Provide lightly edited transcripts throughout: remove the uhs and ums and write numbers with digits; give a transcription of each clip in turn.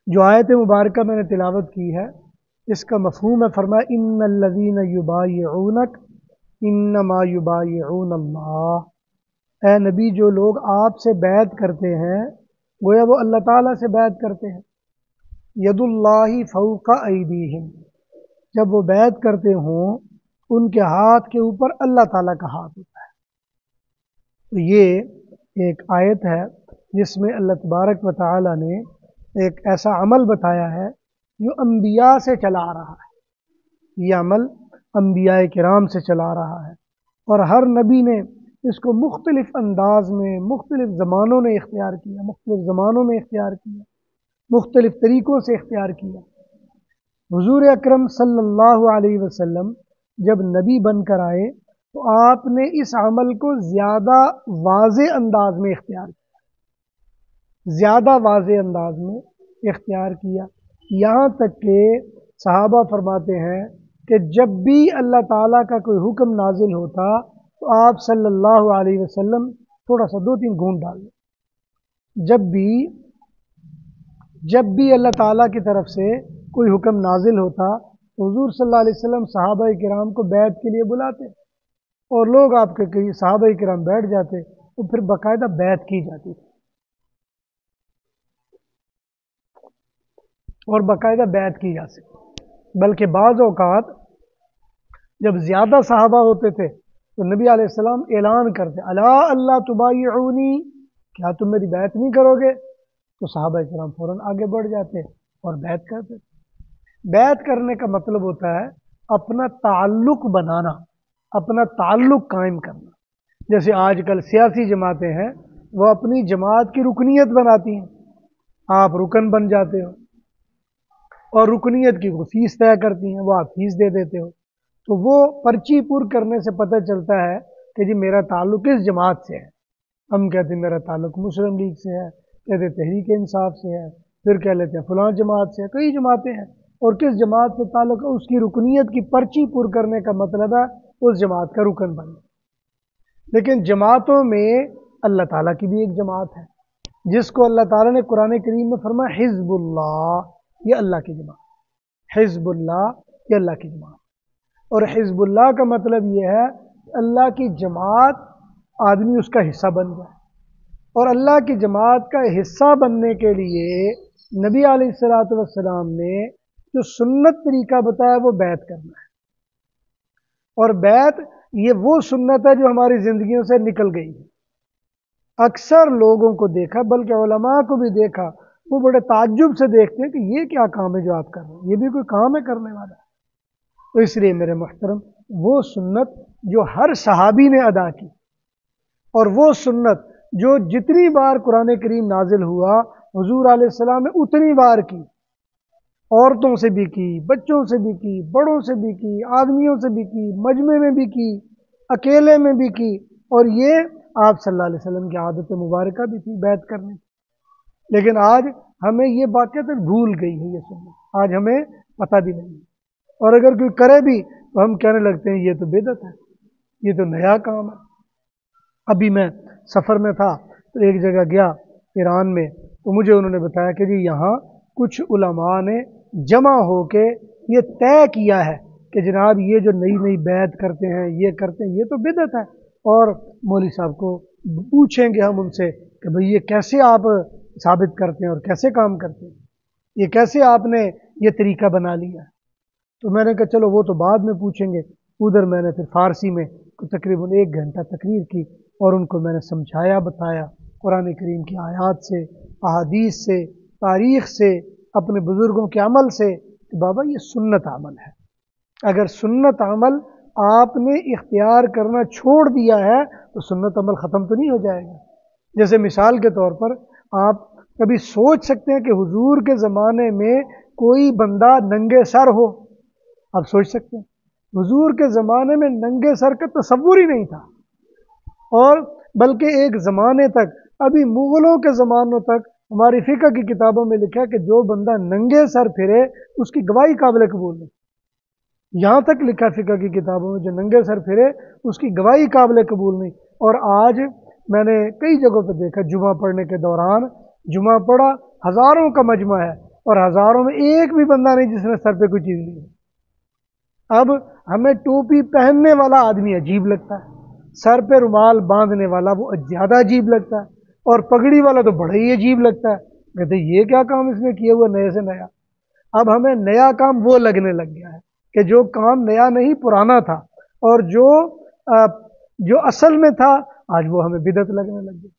جو آیت مبارکہ میں نے تلاوت کی ہے اس کا مفہوم ہے، فرمایا ان الذین یبایعونک انما یبایعون اللہ، اے نبی جو لوگ آپ سے بیعت کرتے ہیں گویا وہ اللہ تعالیٰ سے بیعت کرتے ہیں۔ ید اللہ فوق ایدیہم، جب وہ بیعت کرتے ہوں ان کے ہاتھ کے اوپر اللہ تعالیٰ کا ہاتھ ہوتا ہے۔ تو یہ ایک آیت ہے جس میں اللہ تبارک و تعالیٰ نے ایک ایسا عمل بتایا ہے جو انبیاء سے چلا آ رہا ہے، یہ عمل انبیاء کرام سے چلا آ رہا ہے، اور ہر نبی نے اس کو مختلف انداز میں مختلف زمانوں نے اختیار کیا، مختلف طریقوں سے اختیار کیا۔ حضور اکرم صلی اللہ علیہ وسلم جب نبی بن کر آئے تو آپ نے اس عمل کو زیادہ واضح انداز میں اختیار کیا، یہاں تک کہ صحابہ فرماتے ہیں کہ جب بھی اللہ تعالیٰ کا کوئی حکم نازل ہوتا تو آپ صلی اللہ علیہ وسلم تھوڑا سا 2-3 گھونٹ ڈال دیں۔ جب بھی اللہ تعالیٰ کی طرف سے کوئی حکم نازل ہوتا تو حضور صلی اللہ علیہ وسلم صحابہ کرام کو بیعت کے لیے بلاتے، اور لوگ آپ کے کئی صحابہ کرام بیٹھ جاتے تو پھر باقاعدہ بیعت کی جاتی تھی، اور باقاعدہ بیعت کی جا سکتی۔ بلکہ بعض اوقات جب زیادہ صحابہ ہوتے تھے تو نبی علیہ السلام اعلان کرتے الا اللہ تبایعونی، کیا تم میری بیعت نہیں کرو گے؟ تو صحابہ کرام فوراً آگے بڑھ جاتے اور بیعت کرتے۔ بیعت کرنے کا مطلب ہوتا ہے اپنا تعلق بنانا، اپنا تعلق قائم کرنا۔ جیسے آج کل سیاسی جماعتیں ہیں وہ اپنی جماعت کی رکنیت بناتی ہیں، آپ رکن بن جاتے ہو اور رکنیت کی وہ فیس طے کرتی ہیں، وہ آپ فیس دے دیتے ہو، تو وہ پرچی پور کرنے سے پتہ چلتا ہے کہ جی میرا تعلق اس جماعت سے ہے۔ ہم کہتے ہیں میرا تعلق مسلم لیگ سے ہے، کہتے ہیں تحریک انصاف سے ہے، پھر کہہ لیتے ہیں فلاں جماعت سے ہے، کئی جماعتیں ہیں، اور کس جماعت سے تعلق ہے اس کی رکنیت کی پرچی پور کرنے کا مطلب ہے اس جماعت کا رکن بننا۔ لیکن جماعتوں میں اللہ تعالیٰ کی بھی ایک جماعت ہے جس کو اللہ تعالیٰ نے قرآن کریم میں فرمایا حزب اللہ، یہ اللہ کی جماعت، حزب اللہ یہ اللہ کی جماعت۔ اور حزب اللہ کا مطلب یہ ہے کہ اللہ کی جماعت آدمی اس کا حصہ بن جائے، اور اللہ کی جماعت کا حصہ بننے کے لیے نبی علیہ الصلوۃ والسلام نے جو سنت طریقہ بتایا وہ بیعت کرنا ہے، اور بیعت یہ وہ سنت ہے جو ہماری زندگیوں سے نکل گئی ہے۔ اکثر لوگوں کو دیکھا، بلکہ علماء کو بھی دیکھا، وہ بڑے تعجب سے دیکھتے ہیں کہ یہ کیا کام ہے جو آپ کر رہے ہیں، یہ بھی کوئی کام ہے کرنے والا۔ تو اس لیے میرے محترم وہ سنت جو ہر صحابی نے ادا کی، اور وہ سنت جو جتنی بار قرآن کریم نازل ہوا حضور علیہ السلام نے اتنی بار کی، عورتوں سے بھی کی، بچوں سے بھی کی، بڑوں سے بھی کی، آدمیوں سے بھی کی، مجمع میں بھی کی، اکیلے میں بھی کی، اور یہ آپ صلی اللہ علیہ وسلم کی عادت مبارکہ بھی تھی بیعت کرنے کی۔ لیکن آج ہمیں یہ واقعہ بھول گئی ہے، یہ سنت آج ہمیں پتہ بھی نہیں ہے، اور اگر کوئی کرے بھی تو ہم کہنے لگتے ہیں یہ تو بدعت ہے، یہ تو نیا کام ہے۔ ابھی میں سفر میں تھا تو ایک جگہ گیا ایران میں، تو مجھے انہوں نے بتایا کہ جی یہاں کچھ علماء نے جمع ہو کے یہ طے کیا ہے کہ جناب یہ جو نئی نئی بیعت کرتے ہیں، یہ کرتے ہیں، یہ تو بدعت ہے، اور مولوی صاحب کو پوچھیں گے ہم ان سے کہ بھئی یہ کیسے آپ ثابت کرتے ہیں اور کیسے کام کرتے ہیں، یہ کیسے آپ نے یہ طریقہ بنا لیا ہے؟ تو میں نے کہا چلو وہ تو بعد میں پوچھیں گے۔ ادھر میں نے پھر فارسی میں تقریباً 1 گھنٹہ تقریر کی، اور ان کو میں نے سمجھایا، بتایا قرآن کریم کی آیات سے، احادیث سے، تاریخ سے، اپنے بزرگوں کے عمل سے کہ بابا یہ سنت عمل ہے۔ اگر سنت عمل آپ نے اختیار کرنا چھوڑ دیا ہے تو سنت عمل ختم تو نہیں ہو جائے گا۔ جیسے مثال کے طور پر آپ کبھی سوچ سکتے ہیں کہ حضور کے زمانے میں کوئی بندہ ننگے سر ہو؟ آپ سوچ سکتے ہیں؟ حضور کے زمانے میں ننگے سر کا تصور ہی نہیں تھا، اور بلکہ ایک زمانے تک، ابھی مغلوں کے زمانوں تک ہماری فقہ کی کتابوں میں لکھا ہے کہ جو بندہ ننگے سر پھرے اس کی گواہی قابل قبول نہیں۔ یہاں تک لکھا فقہ کی کتابوں میں جو ننگے سر پھرے اس کی گواہی قابل قبول نہیں۔ اور آج میں نے کئی جگہوں پہ دیکھا، جمعہ پڑھنے کے دوران جمعہ پڑھا، ہزاروں کا مجمع ہے، اور हज़ारों में एक भी बंदा नहीं जिसने सर पे कोई चीज़ ली है। अब हमें टोपी पहनने वाला आदमी अजीब लगता है, सर पे रुमाल बांधने वाला वो ज़्यादा अजीब लगता है, और पगड़ी वाला तो बड़ा ही अजीब लगता है। कहते ये क्या काम इसने किया हुआ नए से नया। अब हमें नया काम वो लगने लग गया है कि जो काम नया नहीं पुराना था, और जो असल में था आज वो हमें बिदअत लगने लग गई।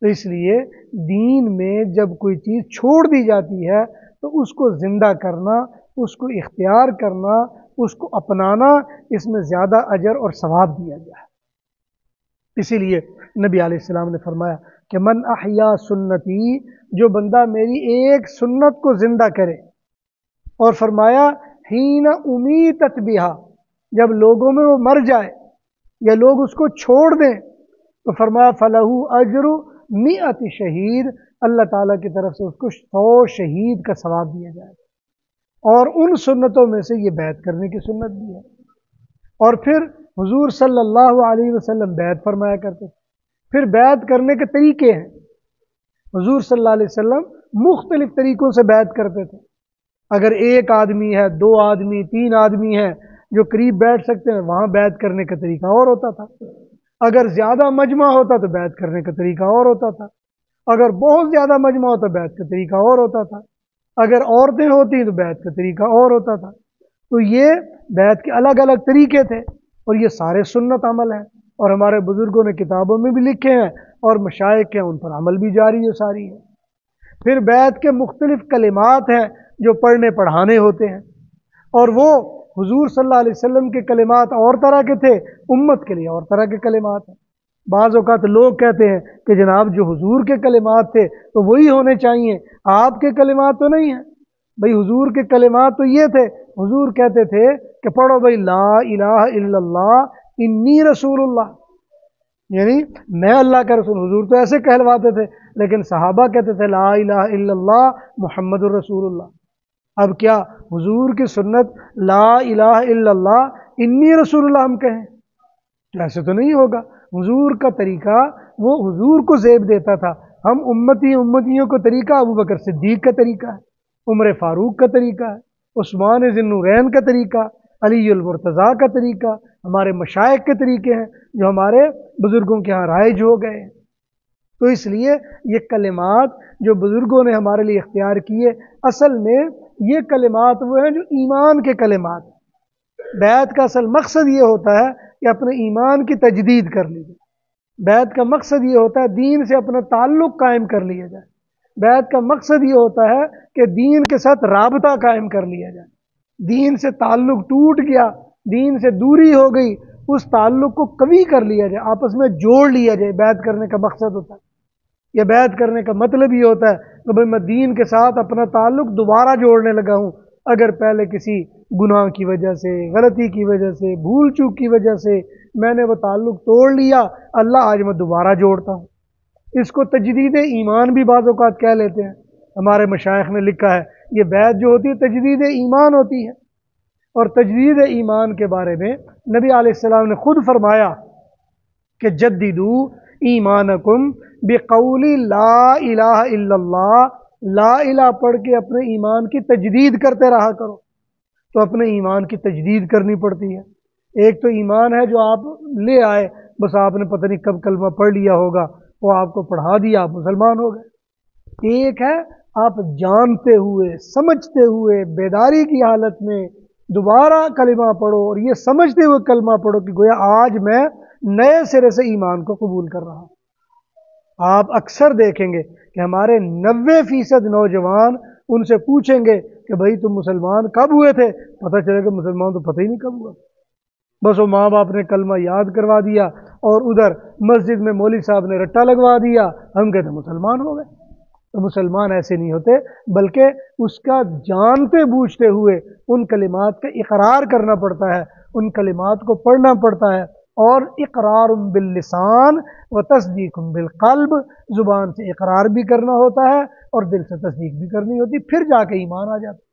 तो इसलिए दीन में जब कोई चीज़ छोड़ दी जाती है तो उसको जिंदा करना, उसको इख्तियार करना, उसको अपनाना, इसमें ज़्यादा अजर और सवाब दिया गया है। इसीलिए नबी अलैहिस्सलाम ने फरमाया कि मन अहया सुन्नती, जो बंदा मेरी एक सुन्नत को जिंदा करे, और फरमाया हीना उमीतत बिहा, जब लोगों में वो मर जाए या लोग उसको छोड़ दें तो फरमाया फलहू अजरु मिअत शहीद, अल्लाह ताला की तरफ से उसको 100 शहीद का सवाब दिया जाएगा। और उन सुन्नतों में से ये बैत करने की सुन्नत भी है। और फिर हुजूर सल्लल्लाहु अलैहि वसल्लम बैत फरमाया करते थे। फिर बैत करने के तरीके हैं। हुजूर सल्लल्लाहु अलैहि वसल्लम मुख्तलिफ तरीकों से बैत करते थे। अगर एक आदमी है, 2 आदमी, 3 आदमी है जो करीब बैठ सकते हैं, वहां बैत करने का तरीका और होता था। अगर ज्यादा मजमा होता तो बैत करने का तरीका और होता था। अगर बहुत ज्यादा मजमा होता बैत का तरीका और होता था। अगर औरतें होती तो बैत का तरीका और होता था। तो ये बैत के अलग अलग तरीके थे, और ये सारे सुन्नत अमल हैं, और हमारे बुजुर्गों ने किताबों में भी लिखे हैं, और मशाइख के उन पर अमल भी जारी है सारी है। फिर बैत के मुख्तलिफ कलिमात हैं जो पढ़ने पढ़ाने होते हैं, और वो हुजूर सल्लल्लाहु अलैहि वसल्लम के कलिमात और तरह के थे, उम्मत के लिए और तरह के कलिमात हैं। बाज़ औक़ात लोग कहते हैं कि जनाब जो हुजूर के कलिमात थे तो वही होने चाहिए, आपके कलिमात तो नहीं है। भाई हुजूर के कलिमात तो ये थे, हुजूर कहते थे कि पढ़ो भाई ला इलाहा इल्लल्लाह इन्नी रसूलुल्लाह, यानी मैं अल्लाह का रसूल। हुजूर तो ऐसे कहलवाते थे, लेकिन सहाबा कहते थे ला इलाहा इल्लल्लाह मुहम्मदुर रसूलुल्लाह। अब क्या हुजूर की सुन्नत ला इलाहा इल्लल्लाह इन्नी रसूलुल्लाह हम कहें? तो ऐसे तो नहीं होगा। हुजूर का तरीका वो हुजूर को ज़ेब देता था। हम उम्मतियों को तरीका अबू बकर सिद्दीक का तरीका है, उमर फारूक का तरीका है, उस्मान ज़िन्नुरैन का तरीका, अली अल मुर्तज़ा का तरीका, हमारे मशाइख के तरीके हैं जो हमारे बुजुर्गों के यहाँ राइज हो गए हैं। तो इसलिए ये कलिमात जो बुजुर्गों ने हमारे लिए इख्तियार किए, असल में ये कलिमात वो हैं जो ईमान के कलिमात हैं। बैत का असल मकसद ये होता है कि अपने ईमान की तजदीद कर ली जाए। बैत का मकसद ये होता है दीन से अपना ताल्लुक़ कायम कर लिया जाए। बैत का मकसद ये होता है कि दीन के साथ राबता कायम कर लिया जाए। दीन से ताल्लुक़ टूट गया, दीन से दूरी हो गई, उस ताल्लुक़ को कवी कर लिया जाए, आपस में जोड़ लिया जाए। बैत करने का मकसद होता है, यह बैत करने का मतलब ये होता है कि भाई मैं दीन के साथ अपना ताल्लुक़ दोबारा जोड़ने लगा हूँ। अगर पहले किसी गुनाह की वजह से, गलती की वजह से, भूल चूक की वजह से मैंने वो ताल्लुक़ तोड़ लिया, अल्लाह आज मैं दोबारा जोड़ता हूँ। इसको तजदीद ईमान भी बाज़ औक़ात कह लेते हैं। हमारे मशाइख ने लिखा है ये बैत जो होती है तजदीद ईमान होती है। और तजदीद ईमान के बारे में नबी अलैहिस्सलाम ने खुद फरमाया कि जद्दिदू ईमानकुम बिक़ौली ला इलाहा इल्लल्लाह, ला इलाहा पढ़ के अपने ईमान की तजदीद करते रहा करो। तो अपने ईमान की तजदीद करनी पड़ती है। एक तो ईमान है जो आप ले आए, बस आपने पता नहीं कब कलमा पढ़ लिया होगा, वो आपको पढ़ा दिया, आप मुसलमान हो गए। एक है आप जानते हुए, समझते हुए, बेदारी की हालत में दोबारा कलिमा पढ़ो, और ये समझते हुए कलमा पढ़ो कि गोया आज मैं नए सिरे से ईमान को कबूल कर रहा हूँ। आप अक्सर देखेंगे कि हमारे 90% नौजवान, उनसे पूछेंगे कि भाई तुम मुसलमान कब हुए थे, पता चलेगा मुसलमान तो पता ही नहीं कब हुआ। बस वो माँ बाप ने कलमा याद करवा दिया और उधर मस्जिद में मौलवी साहब ने रट्टा लगवा दिया, हम कहते मुसलमान हो गए। तो मुसलमान ऐसे नहीं होते, बल्कि उसका जानते बूझते हुए उन कलिमात का इकरार करना पड़ता है, उन कलिमात को पढ़ना पड़ता है। और इकरार बिल लिसान व तस्दीक बिल क़ल्ब, ज़ुबान से इकरार भी करना होता है और दिल से तस्दीक भी करनी होती, फिर जाके ईमान आ जाता है।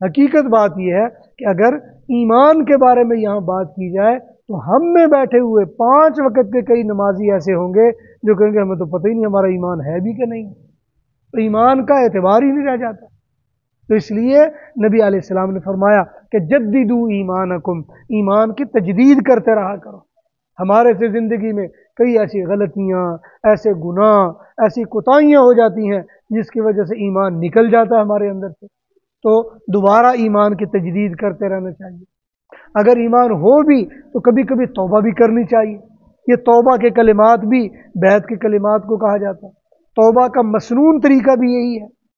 हकीकत बात यह है कि अगर ईमान के बारे में यहाँ बात की जाए तो हम में बैठे हुए 5 वक्त के कई नमाजी ऐसे होंगे जो कहेंगे हमें तो पता ही नहीं हमारा ईमान है भी कि नहीं। तो ईमान का एतबार ही नहीं रह जाता। تو اس لیے نبی علیہ السلام نے فرمایا کہ جددو ایمانکم، ایمان کی تجدید کرتے رہا کرو۔ ہمارے سے زندگی میں کئی ایسی غلطیاں، ایسے گناہ، ایسی کوتاہیاں ہو جاتی ہیں جس کی وجہ سے ایمان نکل جاتا ہے ہمارے اندر سے، تو دوبارہ ایمان کی تجدید کرتے رہنا چاہیے۔ اگر ایمان ہو بھی تو کبھی کبھی توبہ بھی کرنی چاہیے۔ یہ توبہ کے کلمات بھی بیعت کے کلمات کو کہا جاتا ہے۔ توبہ کا مسنون طریقہ بھی یہی ہے